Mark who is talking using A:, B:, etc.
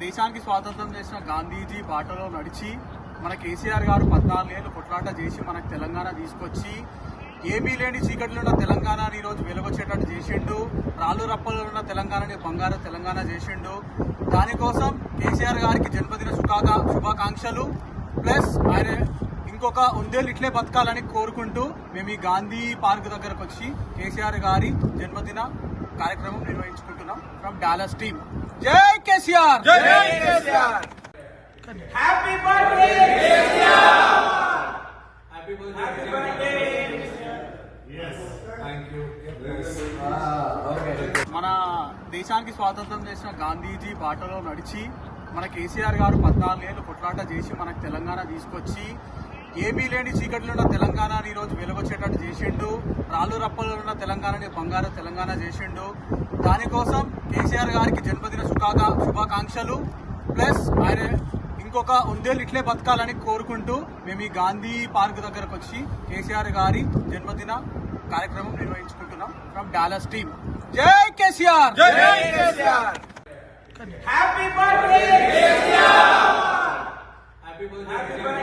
A: దేశానికి స్వాతంత్రం చేసిన గాంధీజీ బాటలో నడిచి మన కేసీఆర్ గారు 14 ఏళ్ళు కొట్లాట చేసి మనకు తెలంగాణ తీసుకొచ్చి ఏమీ లేని చీకట్లో ఉన్న తెలంగాణని ఈరోజు వెలుగొచ్చేటట్టు చేసిండు. రాళ్ళు రప్పలో ఉన్న తెలంగాణని బంగారు తెలంగాణ చేసిండు. దానికోసం కేసీఆర్ గారికి జన్మదిన శుభాకాంక్షలు. ప్లస్ ఆయన ఇంకొక 1 ఏళ్ళు ఇట్లే బతకాలని కోరుకుంటూ మేము ఈ గాంధీ పార్క్ దగ్గరకు వచ్చి కేసీఆర్ గారి జన్మదిన కార్యక్రమం నిర్వహించుకుంటున్నాం. From Dallas team. జై కేసీఆర్,
B: జై KCR, happy birthday KCR, happy birthday KCR. yes thank you.
A: మన దేశానికి స్వాతంత్రం చేసిన గాంధీజీ బాటలో నడిచి మన కేసీఆర్ గారు 14 ఏళ్ళు కొట్లాట చేసి మనకు తెలంగాణ తీసుకొచ్చి ఏమీ లేని చీకట్లో ఉన్న తెలంగాణని ఈరోజు వెలుగొచ్చేటట్టు చేసిండు. రాళ్ళు రప్పలో ఉన్న తెలంగాణని బంగారు తెలంగాణ చేసిండు. దానికోసం కేసీఆర్ గారికి జన్మదిన శుభాకాంక్షలు. ప్లస్ ఆయన ఇంకొక 1 ఏళ్ళు ఇట్లే బతకాలని కోరుకుంటూ మేము ఈ గాంధీ పార్క్ దగ్గరకు వచ్చి కేసీఆర్ గారి జన్మదిన కార్యక్రమం నిర్వహించుకుంటున్నాం. From Dallas team. జై కేసీఆర్,
B: జై KCR, happy birthday KCR, happy birthday.